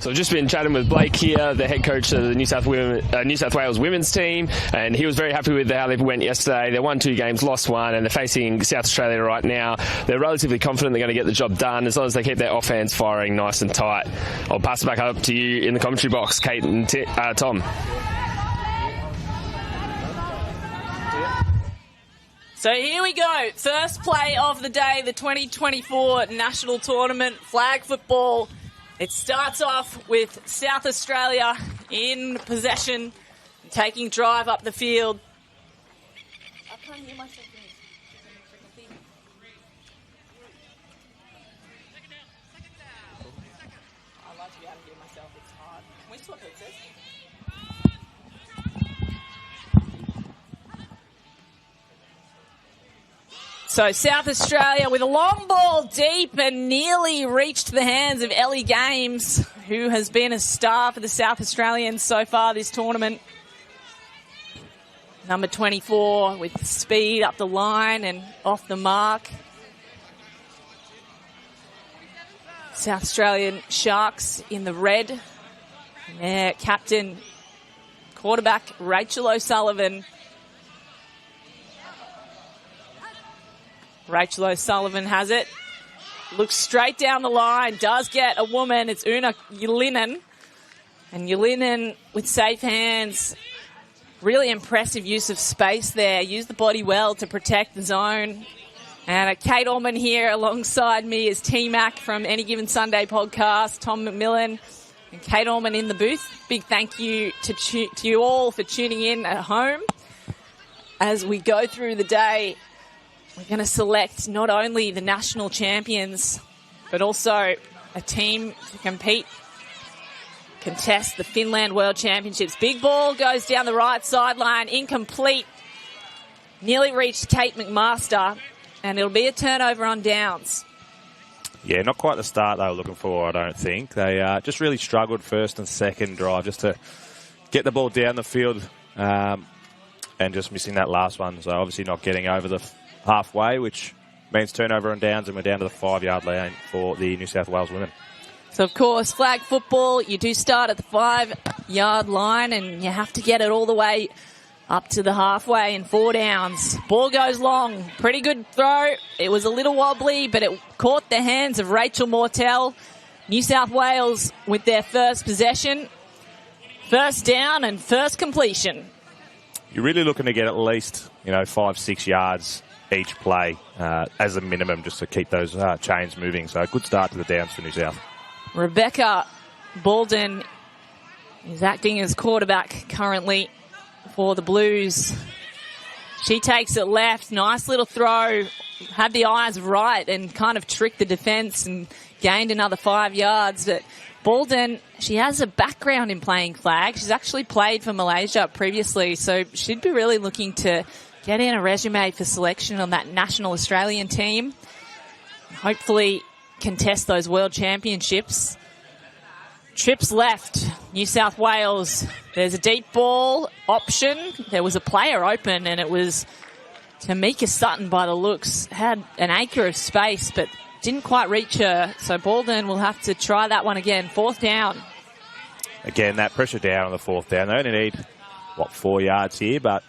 So I've just been chatting with Blake here, the head coach of the New South Wales women's team, and he was very happy with how they went yesterday. They won 2 games, lost 1, and they're facing South Australia right now. They're relatively confident they're going to get the job done as long as they keep their offense firing nice and tight. I'll pass it back up to you in the commentary box, Kate and Tom. So here we go. First play of the day, the 2024 National Tournament, flag football. It starts off with South Australia in possession, taking drive up the field. I can't hear myself. I like to be able to hear myself. It's hard. Can we swap headsets? So South Australia with a long ball deep and nearly reached the hands of Ellie Games, who has been a star for the South Australians so far this tournament. Number 24 with speed up the line and off the mark. South Australian Sharks in the red. And their captain, quarterback Rachel O'Sullivan. Rachel O'Sullivan has it. Looks straight down the line. Does get a woman. It's Una Yulinen. And Yulinen with safe hands. Really impressive use of space there. Used the body well to protect the zone. And Kate Allman here alongside me is T-Mac from Any Given Sunday podcast. Tom McMillan and Kate Allman in the booth. Big thank you to you all for tuning in at home. As we go through the day, we're going to select not only the national champions, but also a team to contest the Finland World Championships. Big ball goes down the right sideline, incomplete. Nearly reached Kate McMaster, and it'll be a turnover on downs. Yeah, not quite the start they were looking for, I don't think. They just really struggled first and second drive just to get the ball down the field and just missing that last one. So obviously not getting over the halfway, which means turnover on downs, and we're down to the 5-yard line for the New South Wales women. So, of course, flag football, you do start at the 5-yard line and you have to get it all the way up to the halfway in 4 downs. Ball goes long. Pretty good throw. It was a little wobbly, but it caught the hands of Rachel Mortel. New South Wales with their first possession. First down and first completion. You're really looking to get at least, 5-6 yards each play as a minimum, just to keep those chains moving. So a good start to the downs for New South. Rebecca Bolden is acting as quarterback currently for the Blues. She takes it left. Nice little throw. Had the eyes right and kind of tricked the defence and gained another 5 yards. But Bolden, she has a background in playing flag. She's actually played for Malaysia previously, so she'd be really looking to get in a resume for selection on that national Australian team. Hopefully contest those World Championships. Trips left, New South Wales. There's a deep ball option. There was a player open, and it was Tamika Sutton by the looks. Had an acre of space, but didn't quite reach her. So Bolden will have to try that one again. 4th down. Again, that pressure down on the 4th down. They only need, 4 yards here, but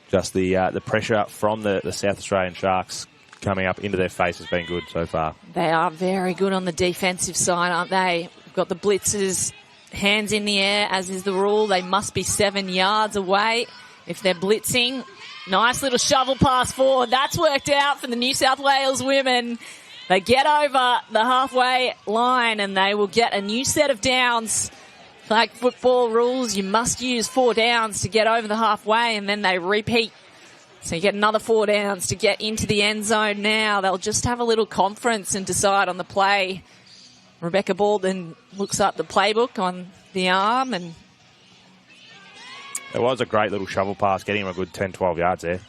just the pressure from the South Australian Sharks coming up into their face has been good so far. They are very good on the defensive side, aren't they? We've got the blitzers, hands in the air, as is the rule. They must be 7 yards away if they're blitzing. Nice little shovel pass forward. That's worked out for the New South Wales women. They get over the halfway line and they will get a new set of downs. Like football rules, you must use 4 downs to get over the halfway, and then they repeat. So you get another 4 downs to get into the end zone now. They'll just have a little conference and decide on the play. Rebecca Bolden looks up the playbook on the arm, and it was a great little shovel pass, getting him a good 10, 12 yards there.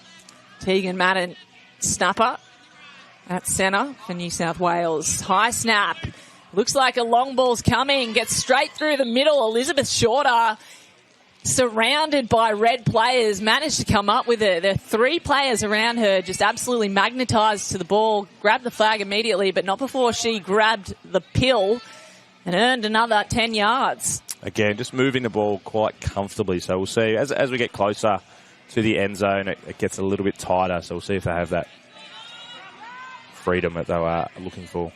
Tegan Madden, snapper at centre for New South Wales. High snap. Looks like a long ball's coming. Gets straight through the middle. Elizabeth Shorter, surrounded by red players, managed to come up with it. There are 3 players around her, just absolutely magnetised to the ball. Grabbed the flag immediately, but not before she grabbed the pill and earned another 10 yards. Again, just moving the ball quite comfortably. So we'll see. As we get closer to the end zone, it gets a little bit tighter. So we'll see if they have that freedom that they were looking for.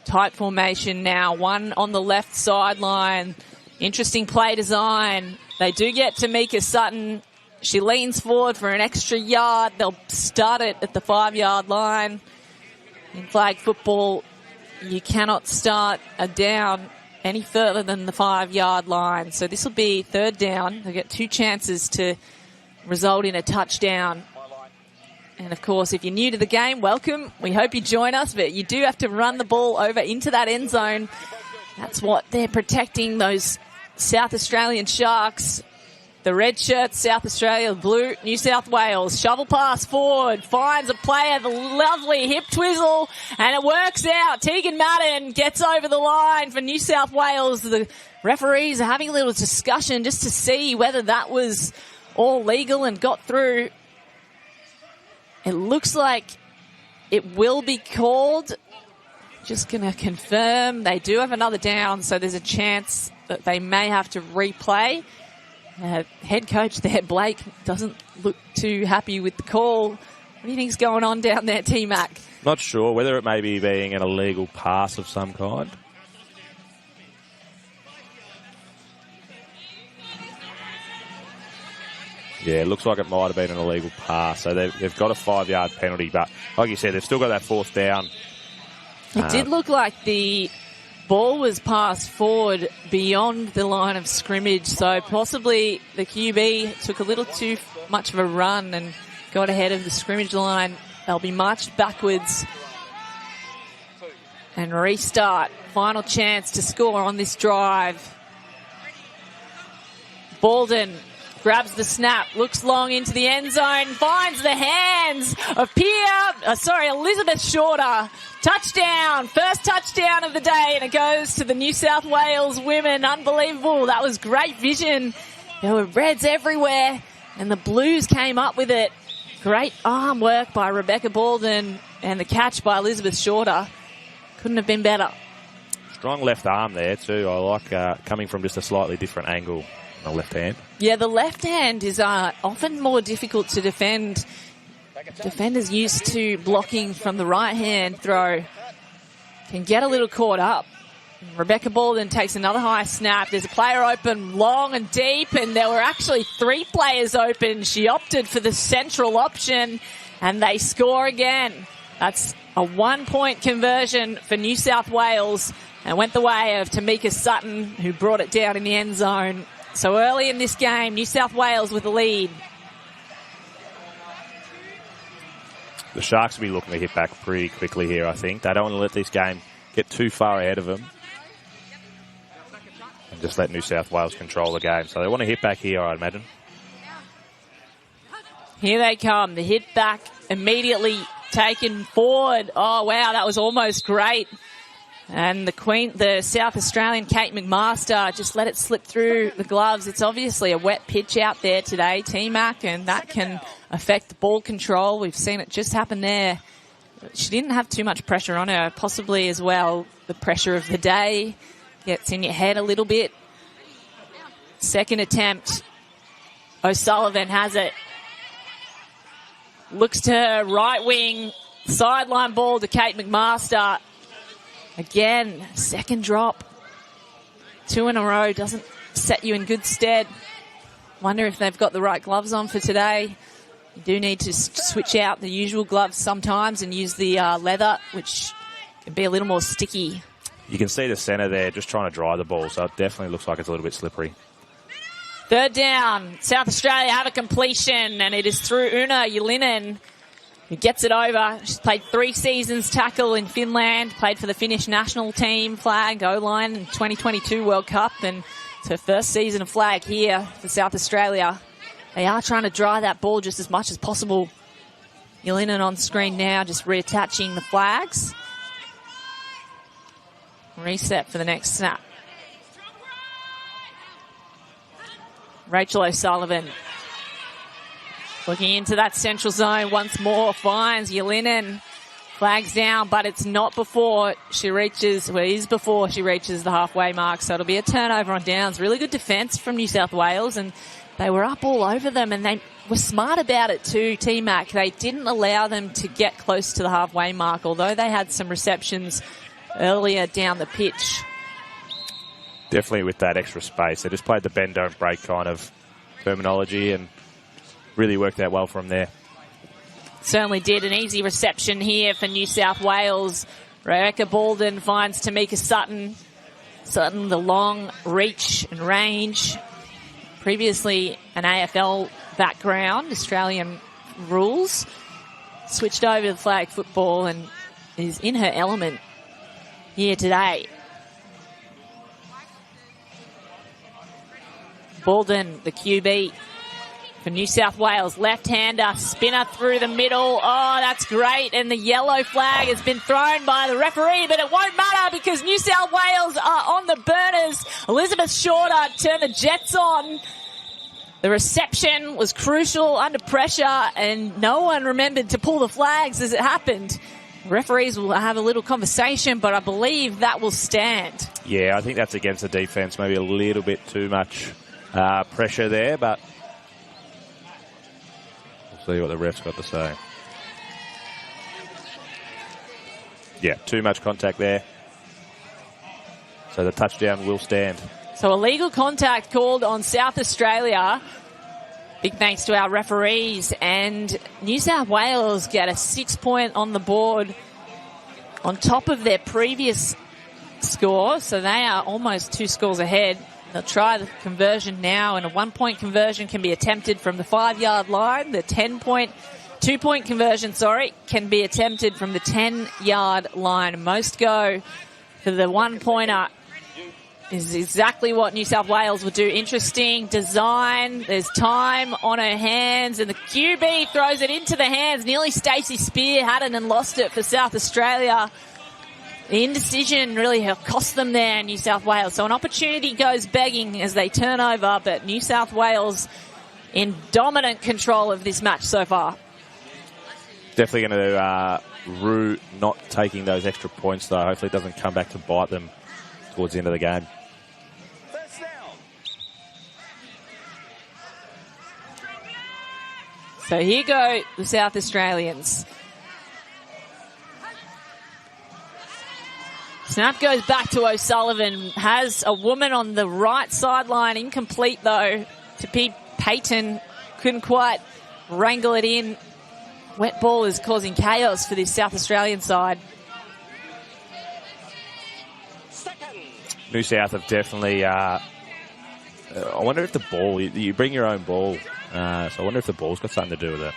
Tight formation now. One on the left sideline. Interesting play design. They do get Tamika Sutton. She leans forward for an extra yard. They'll start it at the 5-yard line. In flag football, you cannot start a down any further than the 5-yard line. So this will be third down. They'll get 2 chances to result in a touchdown. And, of course, if you're new to the game, welcome. We hope you join us, but you do have to run the ball over into that end zone. That's what they're protecting, those South Australian Sharks. The red shirts, South Australia, blue, New South Wales. Shovel pass forward, finds a player, the lovely hip twizzle, and it works out. Tegan Madden gets over the line for New South Wales. The referees are having a little discussion just to see whether that was all legal and got through. It looks like it will be called. Just going to confirm. They do have another down, so there's a chance that they may have to replay. Head coach there, Blake, doesn't look too happy with the call. What do you think's going on down there, T-Mac? Not sure whether it may be being an illegal pass of some kind. Yeah, it looks like it might have been an illegal pass. So they've got a 5-yard penalty. But like you said, they've still got that 4th down. It did look like the ball was passed forward beyond the line of scrimmage. So possibly the QB took a little too much of a run and got ahead of the scrimmage line. They'll be marched backwards and restart. Final chance to score on this drive. Baldwin grabs the snap, looks long into the end zone, finds the hands of Elizabeth Shorter. Touchdown, first touchdown of the day, and it goes to the New South Wales women. Unbelievable. That was great vision. There were reds everywhere, and the Blues came up with it. Great arm work by Rebecca Baldwin, and the catch by Elizabeth Shorter. Couldn't have been better. Strong left arm there too. I like coming from just a slightly different angle. The left hand. Yeah, the left hand is often more difficult to defend. Defenders used to blocking from the right hand throw can get a little caught up. Rebecca Baldwin takes another high snap. There's a player open long and deep, and there were actually 3 players open. She opted for the central option, and they score again. That's a 1-point conversion for New South Wales, and went the way of Tamika Sutton, who brought it down in the end zone. So early in this game, New South Wales with the lead. The Sharks will be looking to hit back pretty quickly here, I think. They don't want to let this game get too far ahead of them and just let New South Wales control the game. So they want to hit back here, I'd imagine. Here they come. The hit back immediately taken forward. Oh, wow, that was almost great. And the South Australian Kate McMaster just let it slip through the gloves. It's obviously a wet pitch out there today, T-Mac, and that can affect the ball control. We've seen it just happen there. She didn't have too much pressure on her, possibly as well. The pressure of the day gets in your head a little bit. Second attempt. O'Sullivan has it. Looks to her right wing. Sideline ball to Kate McMaster. Again, second drop. 2 in a row doesn't set you in good stead. Wonder if they've got the right gloves on for today. You do need to switch out the usual gloves sometimes and use the leather, which can be a little more sticky. You can see the centre there just trying to dry the ball, so it definitely looks like it's a little bit slippery. Third down. South Australia have a completion, and it is through Una Ylinen, who gets it over. She's played 3 seasons tackle in Finland, played for the Finnish national team flag O-line in 2022 World Cup, and it's her first season of flag here for South Australia. They are trying to dry that ball just as much as possible. Ylinen on screen now, just reattaching the flags. Reset for the next snap. Rachel O'Sullivan looking into that central zone once more, finds Ylinen. Flags down, but it's not before she reaches, well, it is before she reaches the halfway mark. So it'll be a turnover on downs. Really good defence from New South Wales, and they were up all over them, and they were smart about it too, T-Mac. They didn't allow them to get close to the halfway mark, although they had some receptions earlier down the pitch. Definitely with that extra space. They just played the bend, don't break kind of terminology and really worked out well from there. Certainly did. An easy reception here for New South Wales. Rebecca Baldwin finds Tamika Sutton. Sutton, the long reach and range. Previously an AFL background, Australian rules. Switched over to flag football and is in her element here today. Baldwin, the QB for New South Wales, left-hander, spinner through the middle. Oh, that's great. And the yellow flag has been thrown by the referee, but it won't matter because New South Wales are on the burners. Elizabeth Shorter turned the Jets on. The reception was crucial under pressure, and no one remembered to pull the flags as it happened. Referees will have a little conversation, but I believe that will stand. Yeah, I think that's against the defence. Maybe a little bit too much pressure there, but we'll see what the ref's got to say. Yeah, too much contact there. So the touchdown will stand. So illegal contact called on South Australia. Big thanks to our referees. And New South Wales get a 6 point on the board on top of their previous score. So they are almost 2 scores ahead. They'll try the conversion now, and a 1 point conversion can be attempted from the 5-yard line. The 2 point conversion, can be attempted from the 10-yard line. Most go for the 1 pointer. Is exactly what New South Wales will do. Interesting design. There's time on her hands, and the QB throws it into the hands. Nearly Stacey Spear had it and lost it for South Australia. The indecision really cost them there, New South Wales. So an opportunity goes begging as they turn over, but New South Wales in dominant control of this match so far. Definitely going to rue not taking those extra points, though. Hopefully it doesn't come back to bite them towards the end of the game. So here go the South Australians. Snap goes back to O'Sullivan. Has a woman on the right sideline. Incomplete, though, to Pete Payton. Couldn't quite wrangle it in. Wet ball is causing chaos for this South Australian side. New South have definitely... I wonder if the ball... You bring your own ball. So I wonder if the ball's got something to do with it.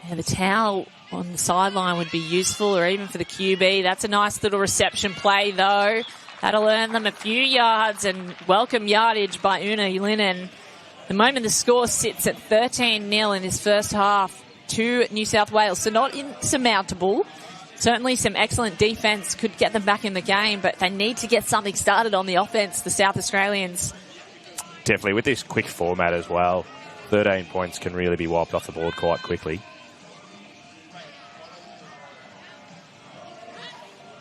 Yeah, the towel on the sideline would be useful, or even for the QB. That's a nice little reception play, though. That'll earn them a few yards and welcome yardage by Una Linen. The moment the score sits at 13-0 in this first half to New South Wales. So not insurmountable. Certainly some excellent defence could get them back in the game, but they need to get something started on the offence, the South Australians. Definitely, with this quick format as well, 13 points can really be wiped off the board quite quickly.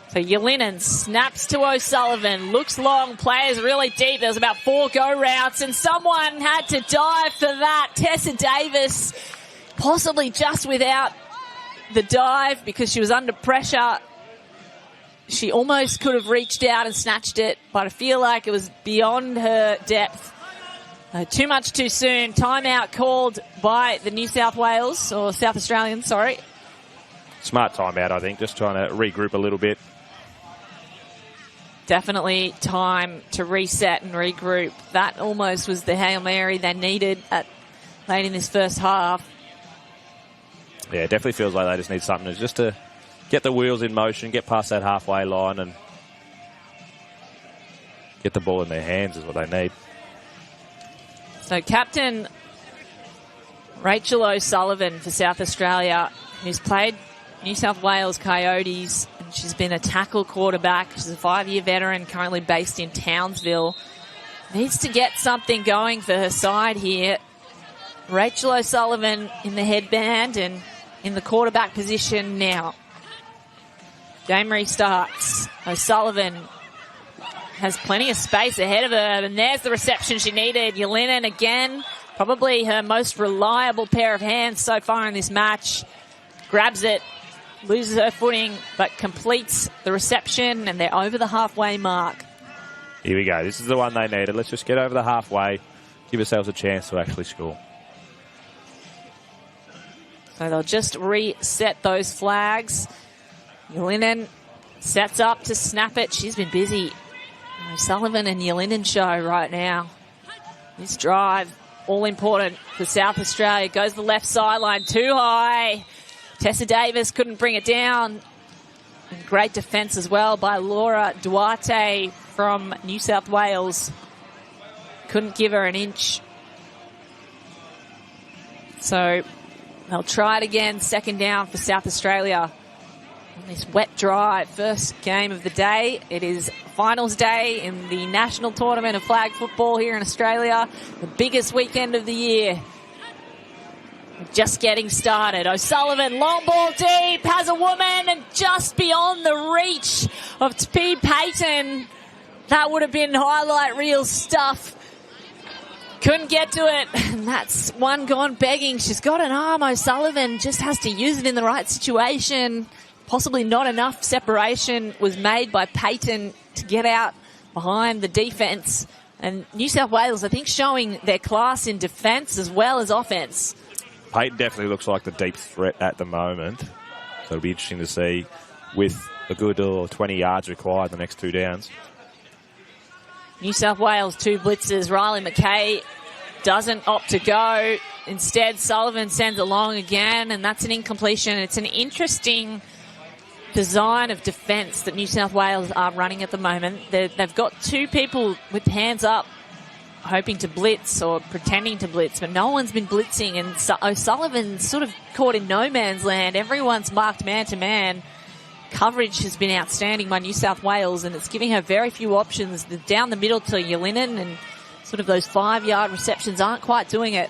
So Yelinen snaps to O'Sullivan, looks long, players really deep. There was about 4 go routes, and someone had to dive for that. Tessa Davis, possibly just without the dive because she was under pressure. She almost could have reached out and snatched it, but I feel like it was beyond her depth. Too much too soon. Timeout called by the New South Wales, or South Australians, sorry. Smart timeout, I think, just trying to regroup a little bit. Definitely time to reset and regroup. That almost was the Hail Mary they needed late in this first half. Yeah, it definitely feels like they just need something just to get the wheels in motion, get past that halfway line and get the ball in their hands is what they need. So Captain Rachel O'Sullivan for South Australia, who's played New South Wales Coyotes, and she's been a tackle quarterback. She's a 5-year veteran, currently based in Townsville. Needs to get something going for her side here. Rachel O'Sullivan in the headband and in the quarterback position now. Game restarts. O'Sullivan has plenty of space ahead of her, and there's the reception she needed. Yelinen again, probably her most reliable pair of hands so far in this match. Grabs it, loses her footing, but completes the reception, and they're over the halfway mark. Here we go. This is the one they needed. Let's just get over the halfway, give ourselves a chance to actually score. So they'll just reset those flags. Yelinen sets up to snap it. She's been busy. O'Sullivan and Yelinen show right now. This drive, all important for South Australia. Goes the left sideline, too high. Tessa Davis couldn't bring it down. And great defence as well by Laura Duarte from New South Wales. Couldn't give her an inch. So they'll try it again, second down for South Australia. On this wet drive, first game of the day. It is finals day in the National Tournament of Flag Football here in Australia. The biggest weekend of the year. Just getting started. O'Sullivan, long ball deep, has a woman, and just beyond the reach of T. Payton. That would have been highlight reel stuff. Couldn't get to it, and that's one gone begging. She's got an arm, O'Sullivan, just has to use it in the right situation. Possibly not enough separation was made by Payton to get out behind the defence. And New South Wales, I think, showing their class in defence as well as offence. Payton definitely looks like the deep threat at the moment. So it'll be interesting to see with a good 20 yards required the next two downs. New South Wales, two blitzers. Riley McKay doesn't opt to go. Instead, Sullivan sends it long again, and that's an incompletion. It's an interesting design of defence that New South Wales are running at the moment. They've got two people with hands up hoping to blitz or pretending to blitz, but no one's been blitzing, and O'Sullivan's sort of caught in no man's land. Everyone's marked man-to-man. Coverage has been outstanding by New South Wales, and it's giving her very few options. Down the middle to Yelinen, and sort of those 5-yard receptions aren't quite doing it.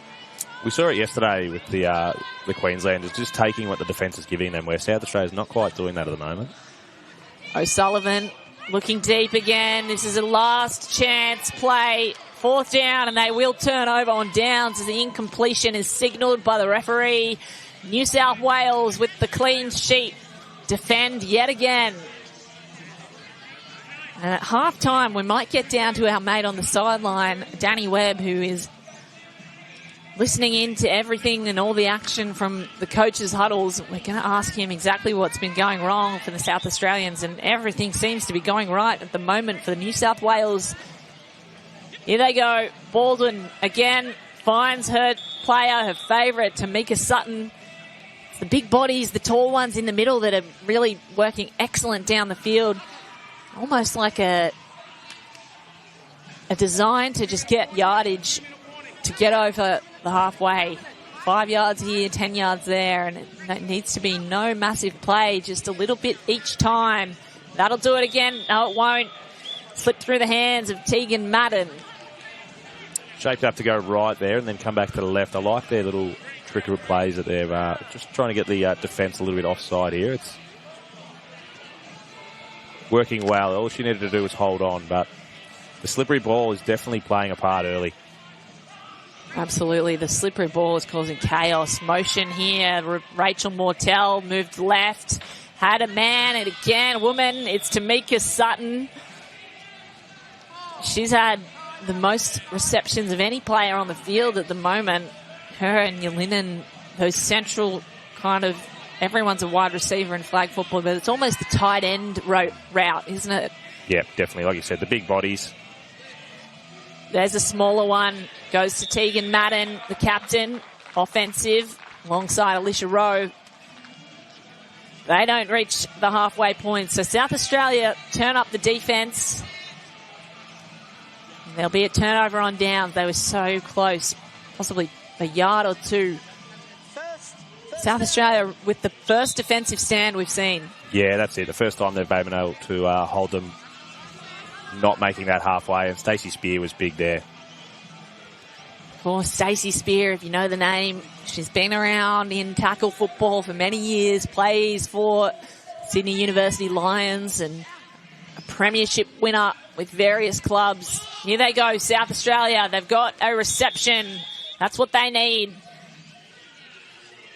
We saw it yesterday with the Queenslanders just taking what the defence is giving them, where South Australia's not quite doing that at the moment. O'Sullivan looking deep again. This is a last chance play. Fourth down, and they will turn over on downs as the incompletion is signalled by the referee. New South Wales with the clean sheet. Defend yet again. And at half-time, we might get down to our mate on the sideline, Danny Webb, who is listening in to everything and all the action from the coaches' huddles. We're going to ask him exactly what's been going wrong for the South Australians, and everything seems to be going right at the moment for the New South Wales. Here they go. Baldwin again finds her player, her favourite, Tamika Sutton. The big bodies, the tall ones in the middle that are really working excellent down the field. Almost like a design to just get yardage, to get over the halfway. 5 yards here, 10 yards there, and it needs to be no massive play, just a little bit each time. That'll do it again. No, it won't. Slip through the hands of Tegan Madden. Shaped up to go right there and then come back to the left. I like their little trickery plays that they're just trying to get the defence a little bit offside here. It's working well. All she needed to do was hold on, but the slippery ball is definitely playing a part early. Absolutely. The slippery ball is causing chaos. Motion here. Rachel Mortel moved left. Had a man, and again, a woman. It's Tamika Sutton. She's had the most receptions of any player on the field at the moment. Her and Yelinen, those central kind of, everyone's a wide receiver in flag football, but it's almost a tight end route, isn't it? Yeah, definitely. Like you said, the big bodies. There's a smaller one. Goes to Tegan Madden, the captain, offensive, alongside Alicia Rowe. They don't reach the halfway point. So South Australia turn up the defence. There'll be a turnover on downs. They were so close, possibly a yard or two. South Australia with the first defensive stand we've seen. Yeah, that's it. The first time they've been able to hold them not making that halfway, and Stacey Spear was big there. For Stacey Spear, if you know the name, she's been around in tackle football for many years, plays for Sydney University Lions and a premiership winner with various clubs. Here they go, South Australia. They've got a reception. That's what they need.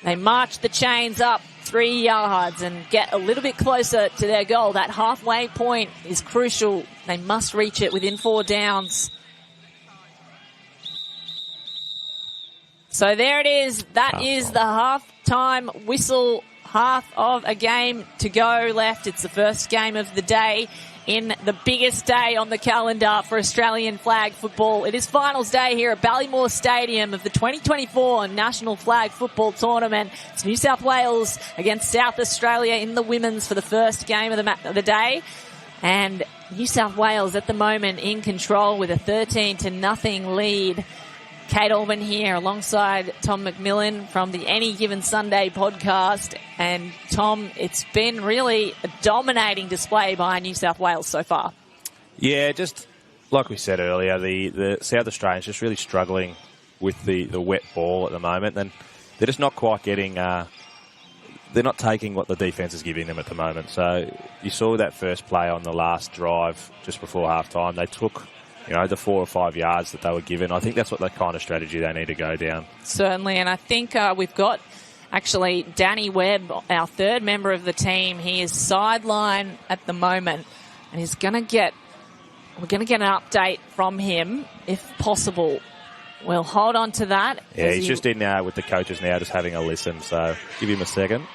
They march the chains up 3 yards and get a little bit closer to their goal. That halfway point is crucial. They must reach it within 4 downs. So there it is. That is the half-time whistle. Half of a game to go left. It's the first game of the day in the biggest day on the calendar for Australian flag football. It is finals day here at Ballymore Stadium of the 2024 National Flag Football Tournament. It's New South Wales against South Australia in the women's for the first game of the day. And New South Wales at the moment in control with a 13-0 lead. Kate Orban here alongside Tom McMillan from the Any Given Sunday podcast. And Tom, it's been really a dominating display by New South Wales so far. Yeah, just like we said earlier, the South Australians just really struggling with the wet ball at the moment. And they're just not quite getting... they're not taking what the defence is giving them at the moment. So you saw that first play on the last drive just before half-time. They took... the 4 or 5 yards that they were given. I think that's what the kind of strategy they need to go down. Certainly, and I think we've got actually Danny Webb, our third member of the team. He is sidelined at the moment, and we're going to get an update from him if possible. We'll hold on to that. Yeah, he's just in now with the coaches now, just having a listen. So give him a second.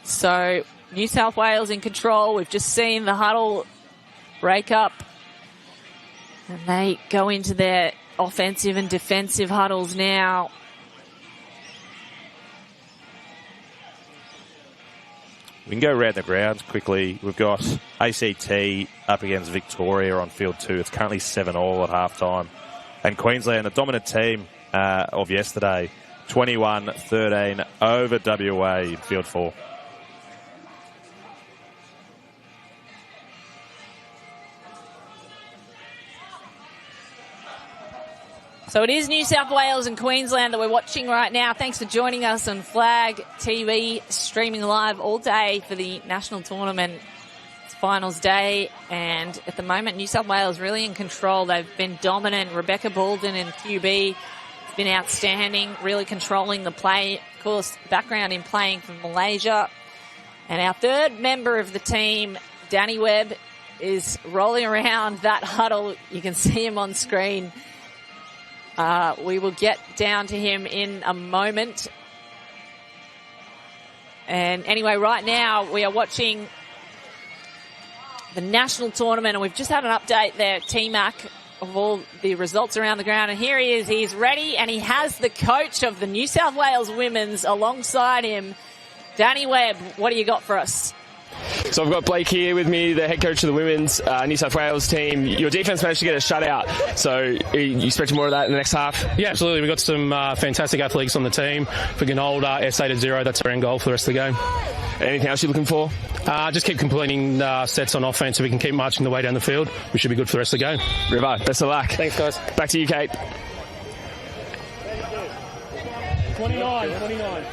So New South Wales in control. We've just seen the huddle break up, and they go into their offensive and defensive huddles now. We can go around the grounds quickly. We've got ACT up against Victoria on field 2. It's currently 7-all at halftime. And Queensland, the dominant team of yesterday, 21-13 over WA in field 4. So it is New South Wales and Queensland that we're watching right now. Thanks for joining us on Flag TV, streaming live all day for the national tournament. It's finals day, and at the moment, New South Wales really in control. They've been dominant. Rebecca Bolden in QB has been outstanding, really controlling the play. Of course, background in playing for Malaysia. And our third member of the team, Danny Webb, is rolling around that huddle. You can see him on screen. We will get down to him in a moment. And anyway, right now we are watching the national tournament, and we've just had an update there, T-Mac, of all the results around the ground. And here he is. He's ready, and he has the coach of the New South Wales Women's alongside him. Danny Webb, what do you got for us? So I've got Blake here with me, the head coach of the women's New South Wales team. Your defence managed to get a shutout, so you expect more of that in the next half? Yeah, absolutely. We've got some fantastic athletes on the team. If we can hold S8-0, that's our end goal for the rest of the game. Anything else you're looking for? Just keep completing sets on offense so we can keep marching the way down the field. We should be good for the rest of the game. River, best of luck. Thanks, guys. Back to you, Kate. 29.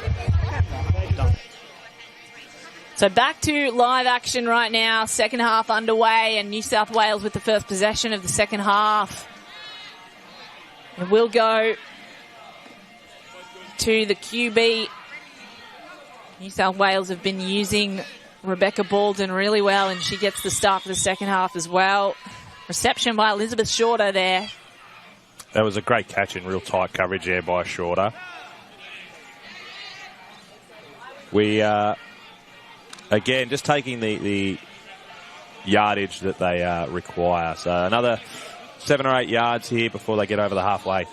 So back to live action right now. Second half underway, and New South Wales with the first possession of the second half. And we'll go to the QB. New South Wales have been using Rebecca Bolden really well, and she gets the start for the second half as well. Reception by Elizabeth Shorter there. That was a great catch in real tight coverage there by Shorter. We... Again, just taking the yardage that they require. So another 7 or 8 yards here before they get over the halfway.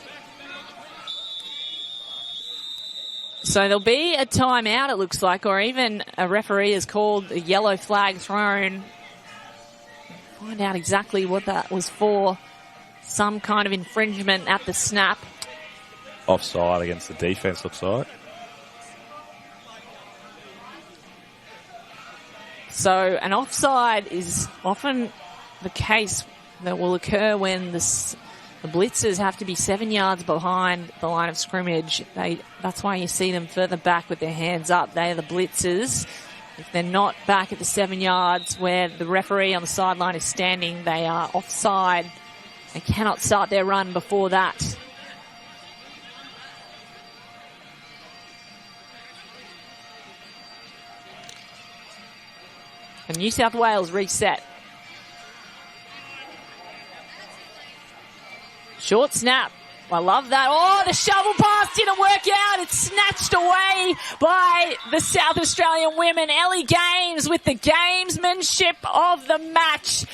So there'll be a timeout, it looks like, or even a referee has called a yellow flag thrown. Find out exactly what that was for. Some kind of infringement at the snap. Offside against the defence, looks like. So an offside is often the case that will occur when the The blitzers have to be 7 yards behind the line of scrimmage. That's why you see them further back with their hands up. They are the blitzers. If they're not back at the 7 yards where the referee on the sideline is standing, they are offside. They cannot start their run before that. And New South Wales reset. Short snap. I love that. Oh, the shovel pass didn't work out. It's snatched away by the South Australian women. Ellie Games with the gamesmanship of the match.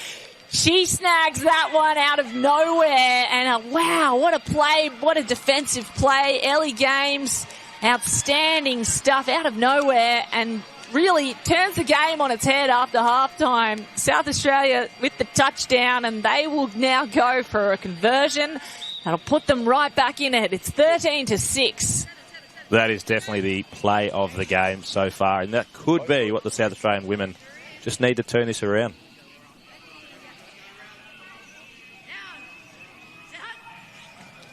She snags that one out of nowhere. And wow, what a play. What a defensive play. Ellie Games, outstanding stuff out of nowhere. And really turns the game on its head after halftime. South Australia with the touchdown, and they will now go for a conversion. That'll put them right back in it. It's 13-6. That is definitely the play of the game so far, and that could be what the South Australian women just need to turn this around.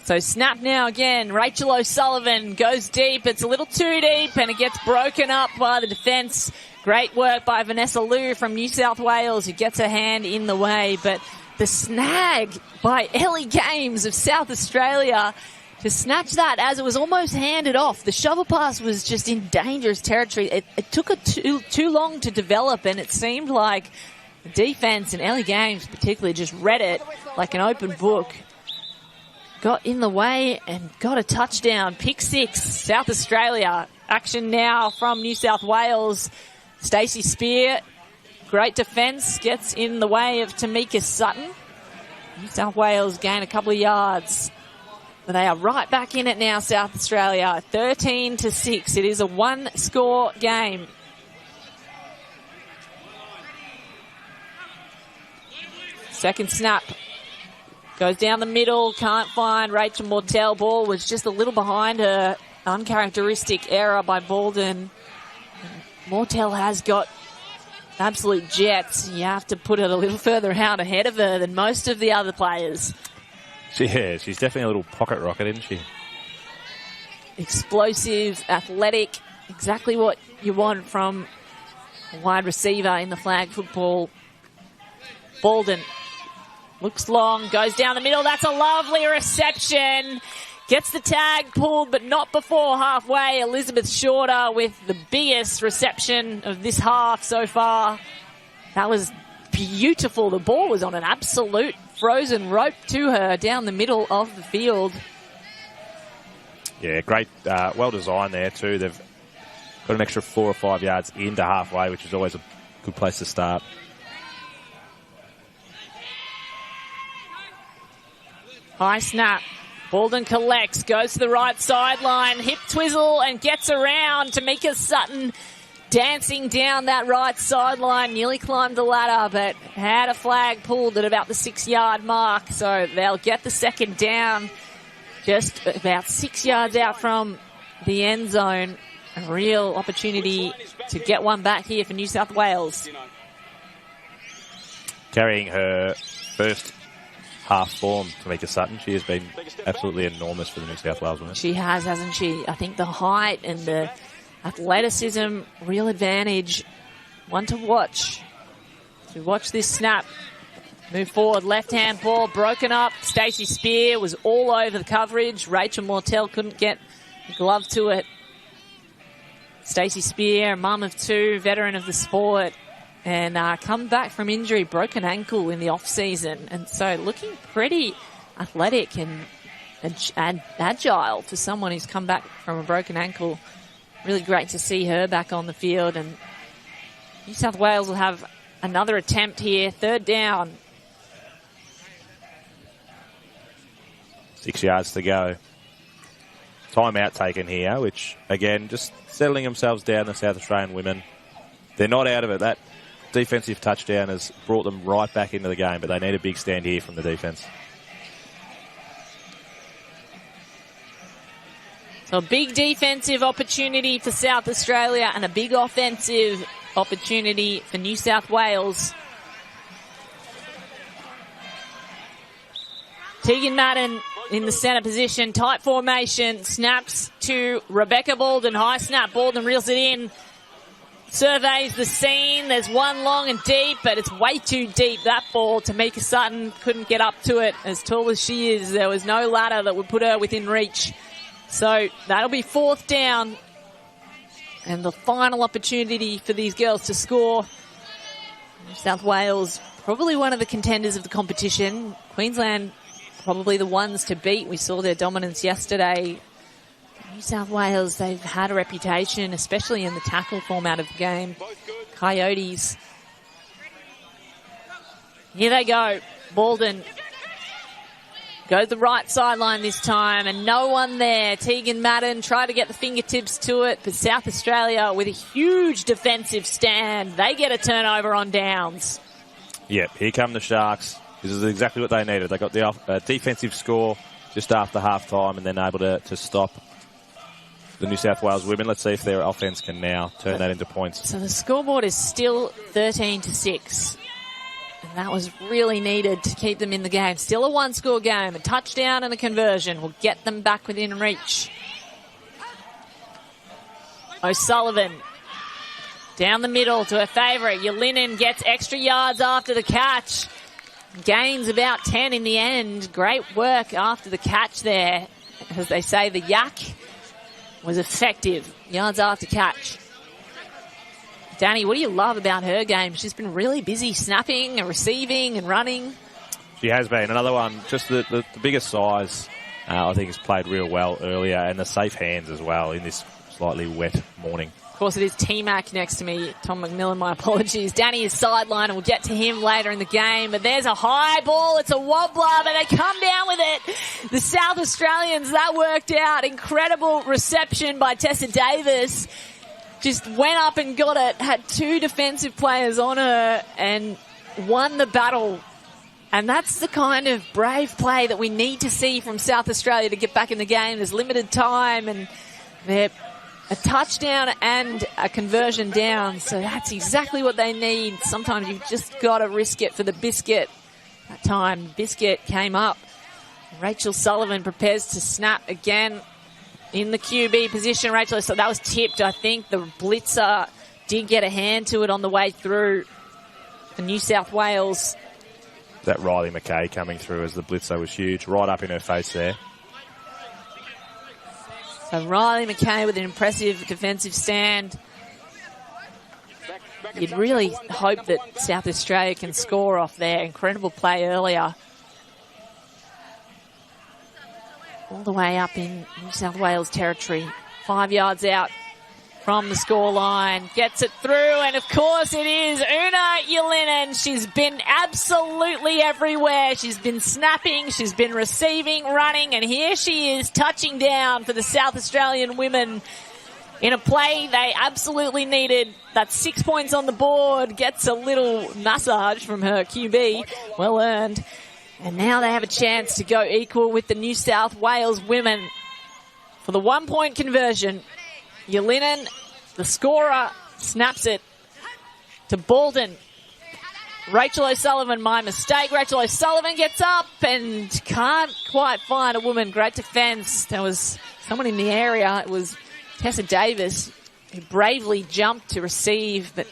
So snap now again. Rachel O'Sullivan goes deep. It's a little too deep, and it gets broken up by the defence. Great work by Vanessa Liu from New South Wales, who gets her hand in the way. But the snag by Ellie Games of South Australia to snatch that as it was almost handed off. The shovel pass was just in dangerous territory. It took too long to develop, and it seemed like the defence and Ellie Games particularly just read it like an open book. Got in the way and got a touchdown. Pick six, South Australia. Action now from New South Wales. Stacey Spear, great defence, gets in the way of Tamika Sutton. New South Wales gain a couple of yards. But they are right back in it now, South Australia. 13-6. It is a one-score game. Second snap. Goes down the middle, can't find Rachel Mortel. Ball was just a little behind her. Uncharacteristic error by Bolden. Mortel has got absolute jets. You have to put it a little further out ahead of her than most of the other players. Yeah, she's definitely a little pocket rocket, isn't she? Explosive, athletic, exactly what you want from a wide receiver in the flag football. Bolden. Looks long, goes down the middle. That's a lovely reception. Gets the tag pulled, but not before halfway. Elizabeth Shorter with the biggest reception of this half so far. That was beautiful. The ball was on an absolute frozen rope to her down the middle of the field. Yeah, great. Well designed there too. They've got an extra 4 or 5 yards into halfway, which is always a good place to start. High snap. Bolden collects, goes to the right sideline, hip twizzle and gets around. Tamika Sutton dancing down that right sideline, nearly climbed the ladder, but had a flag pulled at about the 6-yard mark. So they'll get the second down just about 6 yards out from the end zone. A real opportunity to get one back here for New South Wales. Carrying her first half form, Tamika Sutton. She has been absolutely enormous for the New South Wales women. She has, hasn't she? I think the height and the athleticism, real advantage. One to watch. To watch this snap. Move forward, left-hand ball broken up. Stacey Spear was all over the coverage. Rachel Mortel couldn't get a glove to it. Stacey Spear, mum of two, veteran of the sport. And come back from injury, broken ankle in the off-season. And so looking pretty athletic and agile for someone who's come back from a broken ankle. Really great to see her back on the field. And New South Wales will have another attempt here. Third down. 6 yards to go. Timeout taken here, which, again, just settling themselves down, the South Australian women. They're not out of it. That defensive touchdown has brought them right back into the game, but they need a big stand here from the defense. So a big defensive opportunity for South Australia and a big offensive opportunity for New South Wales. Tegan Madden in the centre position, tight formation, snaps to Rebecca Baldwin. High snap, Baldwin reels it in. Surveys the scene. There's one long and deep, but it's way too deep, that ball. Tamika Sutton couldn't get up to it. As tall as she is, there was no ladder that would put her within reach. So that'll be 4th down. And the final opportunity for these girls to score. New South Wales, probably one of the contenders of the competition. Queensland, probably the ones to beat. We saw their dominance yesterday. New South Wales, they've had a reputation, especially in the tackle format of the game. Coyotes. Here they go. Baldwin goes the right sideline this time, and no one there. Tegan Madden tried to get the fingertips to it, but South Australia with a huge defensive stand. They get a turnover on downs. Yep, here come the Sharks. This is exactly what they needed. They got the defensive score just after half-time and then able to stop the New South Wales women. Let's see if their offence can now turn that into points. So the scoreboard is still 13-6. And that was really needed to keep them in the game. Still a one-score game. A touchdown and a conversion will get them back within reach. O'Sullivan down the middle to her favourite. Yelinin gets extra yards after the catch. Gains about 10 in the end. Great work after the catch there. As they say, the yak was effective. Yards after catch. Danny, what do you love about her game? She's been really busy snapping and receiving and running. She has been. Another one, just the bigger size, I think has played real well earlier, and the safe hands as well in this slightly wet morning. Of course, it is T-Mac next to me. Tom McMillan, my apologies. Danny is sideline, and we'll get to him later in the game. But there's a high ball. It's a wobbler, but they come down with it. The South Australians, that worked out. Incredible reception by Tessa Davis. Just went up and got it, had 2 defensive players on her, and won the battle. And that's the kind of brave play that we need to see from South Australia to get back in the game. There's limited time, and they're a touchdown and a conversion down. So that's exactly what they need. Sometimes you've just got to risk it for the biscuit. That time, biscuit came up. Rachel Sullivan prepares to snap again in the QB position. Rachel, so that was tipped. I think the blitzer did get a hand to it on the way through for New South Wales. That Riley McKay coming through as the blitzer was huge. Right up in her face there. So Riley McKay with an impressive defensive stand. You'd really hope that South Australia can score off their incredible play earlier. All the way up in New South Wales territory. 5 yards out from the scoreline. Gets it through, and of course it is Una Yelinin. She's been absolutely everywhere. She's been snapping, she's been receiving, running, and here she is touching down for the South Australian women in a play they absolutely needed. That's 6 points on the board. Gets a little massage from her QB. Well earned. And now they have a chance to go equal with the New South Wales women for the 1 point conversion. Yelinin, the scorer, snaps it to Baldwin. Rachel O'Sullivan, my mistake. Rachel O'Sullivan gets up and can't quite find a woman. Great defense. There was someone in the area. It was Tessa Davis, who bravely jumped to receive, but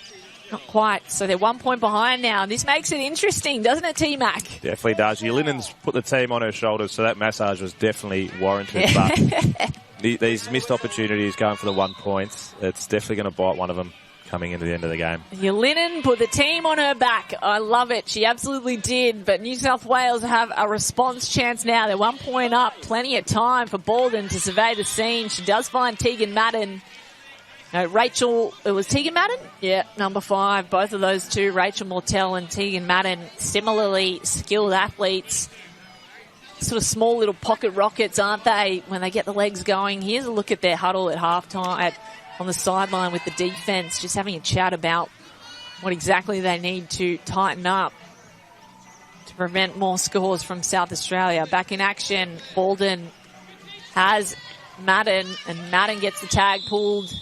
not quite. So they're 1 point behind now. This makes it interesting, doesn't it, T-Mac? Definitely does. Yelinin's put the team on her shoulders, so that massage was definitely warranted. But these missed opportunities going for the 1 point, it's definitely going to bite one of them coming into the end of the game. Yelinin put the team on her back. I love it. She absolutely did. But New South Wales have a response chance now. They're 1 point up. Plenty of time for Baldwin to survey the scene. She does find Tegan Madden. No, Rachel, it was Tegan Madden? Yeah, number 5. Both of those two, Rachel Mortell and Tegan Madden, similarly skilled athletes. Sort of small little pocket rockets, aren't they, when they get the legs going? Here's a look at their huddle at halftime on the sideline with the defense, just having a chat about what exactly they need to tighten up to prevent more scores from South Australia. Back in action, Baldwin has Madden, and Madden gets the tag pulled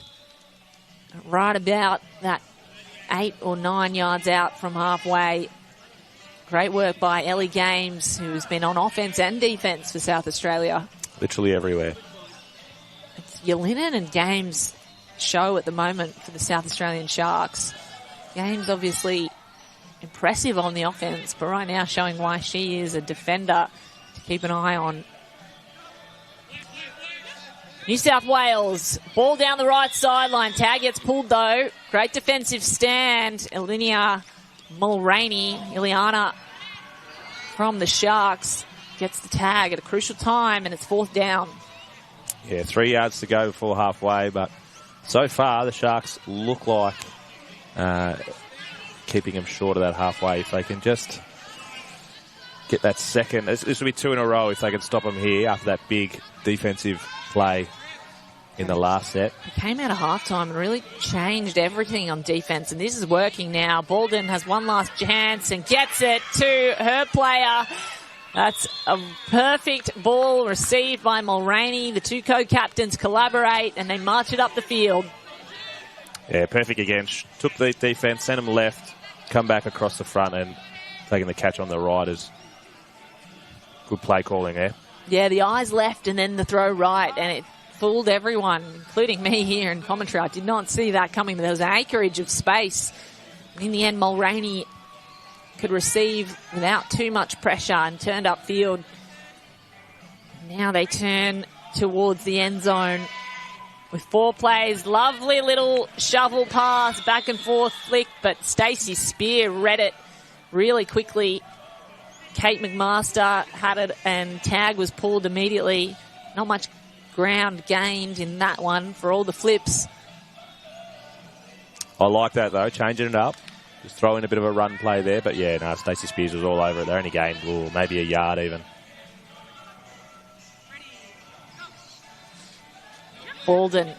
right about that 8 or 9 yards out from halfway. Great work by Ellie Games, who's been on offense and defense for South Australia. Literally everywhere. It's Yelinen and Games show at the moment for the South Australian Sharks. Games obviously impressive on the offense, but right now showing why she is a defender to keep an eye on. New South Wales, ball down the right sideline. Tag gets pulled though. Great defensive stand. Ileana from the Sharks gets the tag at a crucial time, and it's 4th down. Yeah, 3 yards to go before halfway, but so far the Sharks look like keeping them short of that halfway. If they can just get that second, this will be 2 in a row if they can stop them here after that big defensive play in the last set. It came out of halftime and really changed everything on defense, and this is working now. Bolden has one last chance and gets it to her player. That's a perfect ball received by Mulroney. The 2 co-captains collaborate and they march it up the field. Yeah, perfect again. Took the defense, sent them left, come back across the front and taking the catch on the right is good play calling there. Yeah, the eyes left and then the throw right, and it fooled everyone, including me here in commentary. I did not see that coming. There was an acreage of space. In the end, Mulroney could receive without too much pressure and turned upfield. Now they turn towards the end zone with 4 plays. Lovely little shovel pass, back and forth flick, but Stacey Spear read it really quickly. Kate McMaster had it and tag was pulled immediately. Not much ground gained in that one for all the flips. I like that though, changing it up. Just throwing a bit of a run play there. But yeah, no, Stacey Spears was all over it. They only gained maybe a yard even. Bolden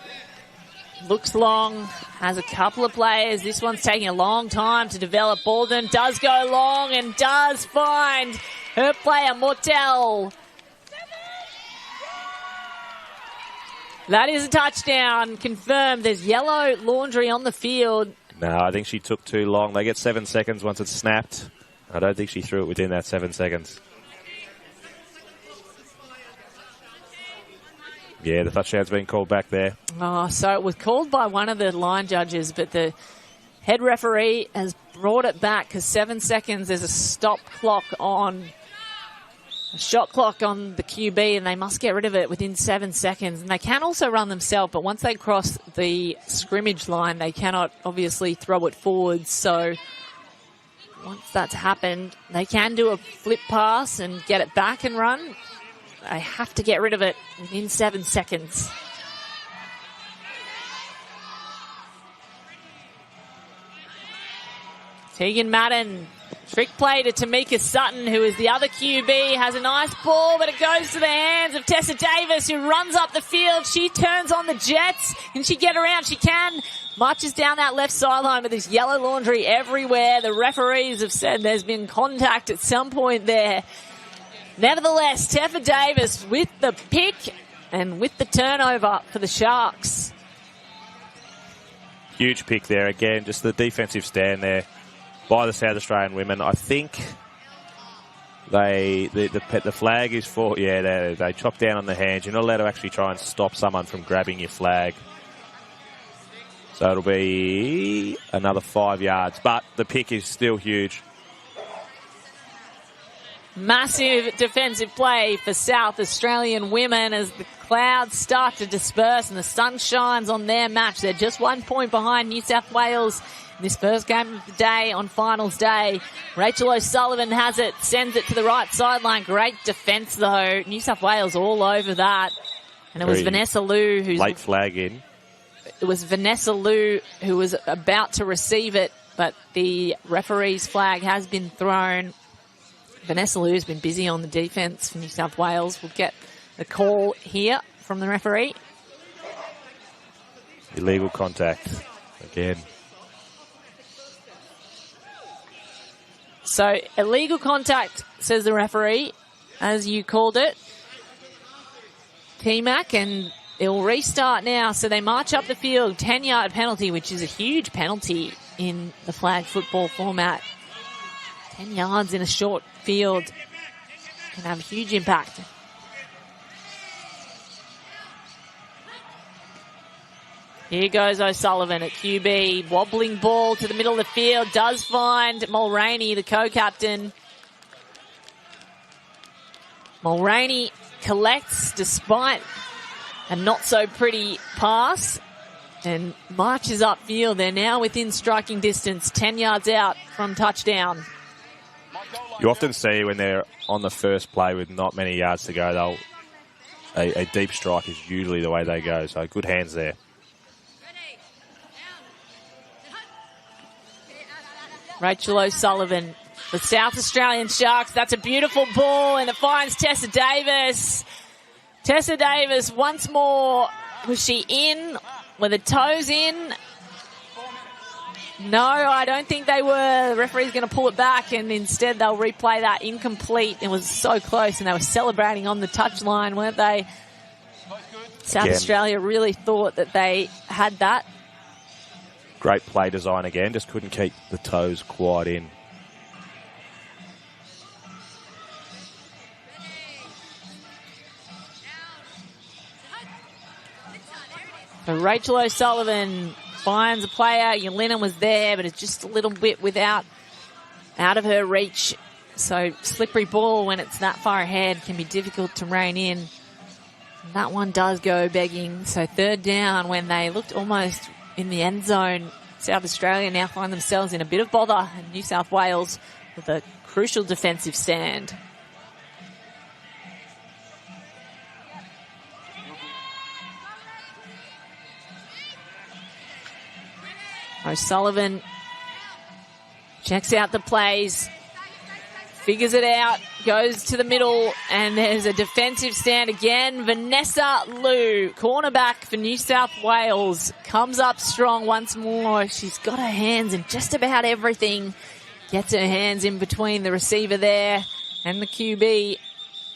looks long, has a couple of players. This one's taking a long time to develop. Bolden does go long and does find her player, Mortel. That is a touchdown, confirmed. There's yellow laundry on the field. No, I think she took too long. They get 7 seconds once it's snapped. I don't think she threw it within that 7 seconds. Yeah, the touchdown's been called back there. Oh, so it was called by one of the line judges, but the head referee has brought it back because 7 seconds, there's a stop clock on, a shot clock on the QB, and they must get rid of it within 7 seconds. And they can also run themselves, but once they cross the scrimmage line, they cannot obviously throw it forward. So once that's happened, they can do a flip pass and get it back and run. They have to get rid of it within 7 seconds. Tegan Madden, trick play to Tamika Sutton, who is the other QB, has a nice ball, but it goes to the hands of Tessa Davis, who runs up the field. She turns on the Jets. Can she get around? She can. Marches down that left sideline with this yellow laundry everywhere. The referees have said there's been contact at some point there. Nevertheless, Teffa Davis with the pick and with the turnover for the Sharks. Huge pick there again, just the defensive stand there by the South Australian women. I think the flag is for, they chop down on the hands. You're not allowed to actually try and stop someone from grabbing your flag. So it'll be another 5 yards, but the pick is still huge. Massive defensive play for South Australian women as the clouds start to disperse and the sun shines on their match. They're just 1 point behind New South Wales in this first game of the day on finals day. Rachel O'Sullivan has it, sends it to the right sideline. Great defence though. New South Wales all over that. And it was Vanessa Liu who's... Late flag in. It was Vanessa Liu who was about to receive it, but the referee's flag has been thrown. Vanessa Liu's been busy on the defence for New South Wales. We'll get the call here from the referee. Illegal contact again. So, illegal contact, says the referee, as you called it. T-Mac, and it'll restart now. So they march up the field, 10-yard penalty, which is a huge penalty in the flag football format. 10 yards in a short field can have a huge impact. Here goes O'Sullivan at QB. Wobbling ball to the middle of the field. Does find Mulroney, the co-captain. Mulroney collects despite a not-so-pretty pass and marches upfield. They're now within striking distance, 10 yards out from touchdown. You often see when they're on the first play with not many yards to go, a deep strike is usually the way they go. So good hands there. Rachel O'Sullivan, the South Australian Sharks. That's a beautiful ball, and it finds Tessa Davis. Tessa Davis once more. Was she in? Were the toes in? No, I don't think they were. The referee's going to pull it back, and instead they'll replay that incomplete. It was so close, and they were celebrating on the touchline, weren't they? South Australia really thought that they had that. Great play design again, just couldn't keep the toes quite in. So Rachel O'Sullivan finds a player. Yelena was there, but it's just a little bit out of her reach. So slippery ball when it's that far ahead can be difficult to rein in. And that one does go begging. So third down when they looked almost in the end zone. South Australia now find themselves in a bit of bother, and New South Wales with a crucial defensive stand. O'Sullivan checks out the plays, figures it out, goes to the middle, and there's a defensive stand again. Vanessa Liu, cornerback for New South Wales, comes up strong once more. She's got her hands in just about everything. Gets her hands in between the receiver there and the QB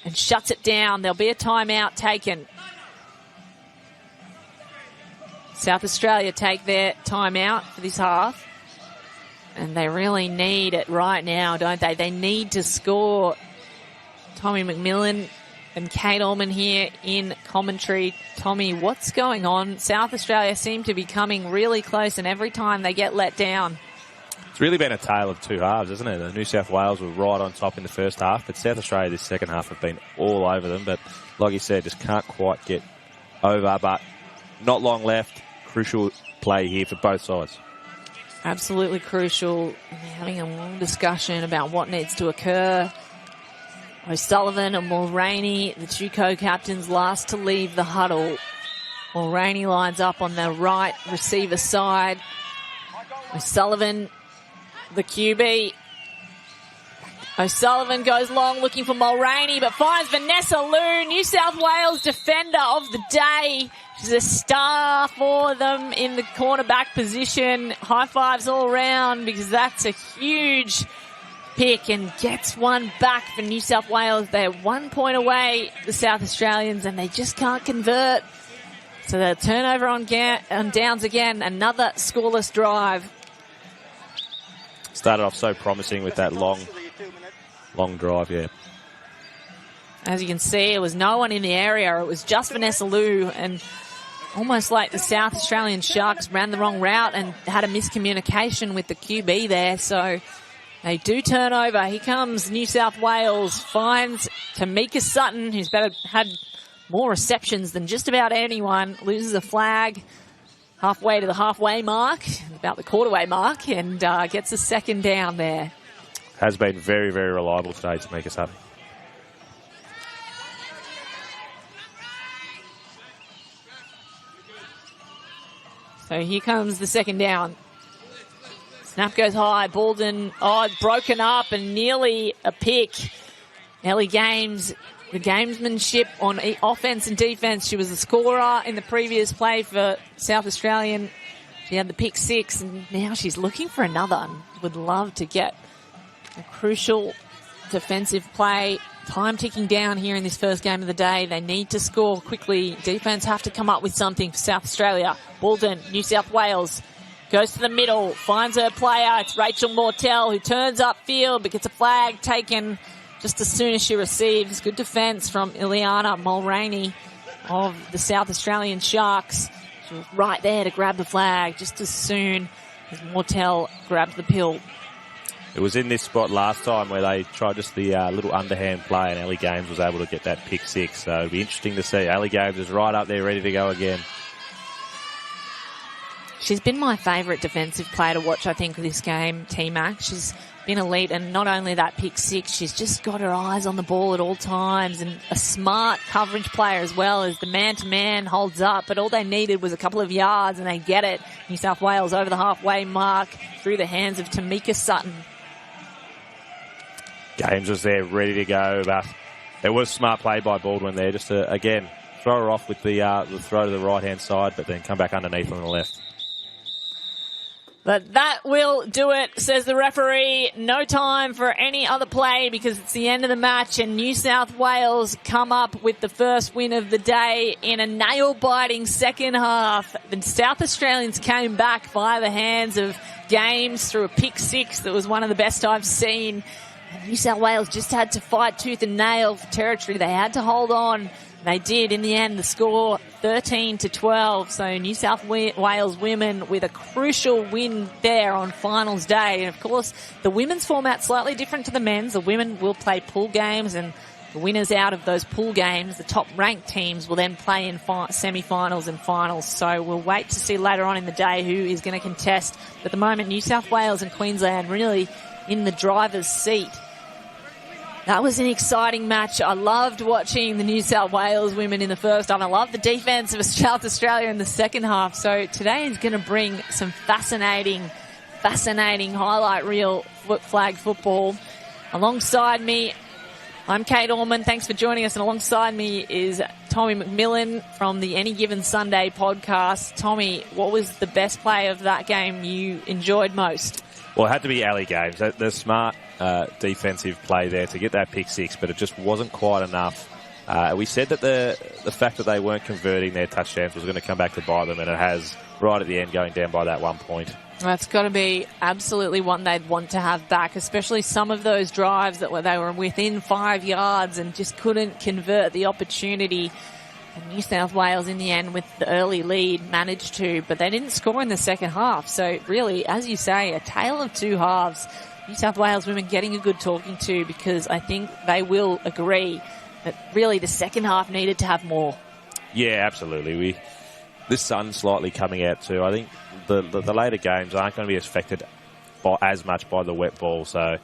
and shuts it down. There'll be a timeout taken. South Australia take their timeout for this half. And they really need it right now, don't they? They need to score. Tommy McMillan and Kate Allman here in commentary. Tommy, what's going on? South Australia seem to be coming really close, and every time they get let down. It's really been a tale of two halves, isn't it? The New South Wales were right on top in the first half, but South Australia this second half have been all over them. But like you said, just can't quite get over. But not long left. Crucial play here for both sides. Absolutely crucial. They're having a long discussion about what needs to occur. O'Sullivan and Mulroney, the two co-captains, last to leave the huddle. Mulroney lines up on the right receiver side. O'Sullivan, the QB. O'Sullivan goes long looking for Mulroney, but finds Vanessa Liu, New South Wales defender of the day. She's a star for them in the cornerback position. High fives all around because that's a huge pick and gets one back for New South Wales. They're 1 point away, the South Australians, and they just can't convert. So they'll turn over on downs again. Another scoreless drive. Started off so promising with that long drive, yeah. As you can see, it was no one in the area. It was just Vanessa Liu, and almost like the South Australian Sharks ran the wrong route and had a miscommunication with the QB there. So they do turn over. Here comes New South Wales. Finds Tamika Sutton, who's had more receptions than just about anyone. Loses a flag halfway to the halfway mark, about the quarterway mark, and gets a second down there. Has been very, very reliable today, Tamika Sutton. So here comes the second down. Snap goes high. Bolden, broken up and nearly a pick. Ellie Games, the gamesmanship on offense and defense. She was the scorer in the previous play for South Australian. She had the pick 6, and now she's looking for another. Would love to get a crucial defensive play. Time ticking down here in this first game of the day. They need to score quickly. Defense have to come up with something for South Australia. Bolden, New South Wales. Goes to the middle, finds her player. It's Rachel Mortel who turns upfield but gets a flag taken just as soon as she receives. Good defence from Ileana Mulroney of the South Australian Sharks. She was right there to grab the flag just as soon as Mortel grabbed the pill. It was in this spot last time where they tried just the little underhand play and Ellie Games was able to get that pick six. So it'll be interesting to see. Ellie Games is right up there ready to go again. She's been my favourite defensive player to watch, I think, this game, T-Mac. She's been elite, and not only that pick six, she's just got her eyes on the ball at all times, and a smart coverage player as well, as the man-to-man holds up. But all they needed was a couple of yards, and they get it. New South Wales over the halfway mark through the hands of Tamika Sutton. Games was there ready to go, but it was smart play by Baldwin there just to, again, throw her off with the throw to the right-hand side, but then come back underneath on the left. But that will do it, says the referee. No time for any other play because it's the end of the match, and New South Wales come up with the first win of the day in a nail-biting second half. The South Australians came back via the hands of Games through a pick six that was one of the best I've seen. And New South Wales just had to fight tooth and nail for territory. They had to hold on. They did in the end. The score 13-12. So New South Wales women with a crucial win there on finals day. And of course, the women's format slightly different to the men's. The women will play pool games, and the winners out of those pool games, the top ranked teams, will then play in semi-finals and finals. So we'll wait to see later on in the day who is going to contest. But at the moment, New South Wales and Queensland really in the driver's seat. That was an exciting match. I loved watching the New South Wales women in the first half. I loved the defence of South Australia in the second half. So today is going to bring some fascinating highlight reel flag football. Alongside me, I'm Kate Orman. Thanks for joining us. And alongside me is Tommy McMillan from the Any Given Sunday podcast. Tommy, what was the best play of that game you enjoyed most? Well, it had to be Ellie Games. The smart defensive play there to get that pick six, but it just wasn't quite enough. We said that the fact that they weren't converting their touchdowns was going to come back to bite them, and it has right at the end, going down by that 1 point. That's got to be absolutely one they'd want to have back, especially some of those drives that they were within 5 yards and just couldn't convert the opportunity. And New South Wales, in the end, with the early lead, managed to, but they didn't score in the second half. So really, as you say, a tale of two halves. New South Wales women getting a good talking to, because I think they will agree that really the second half needed to have more. Yeah, absolutely. The sun's slightly coming out too. I think the later games aren't going to be affected as much by the wet ball, so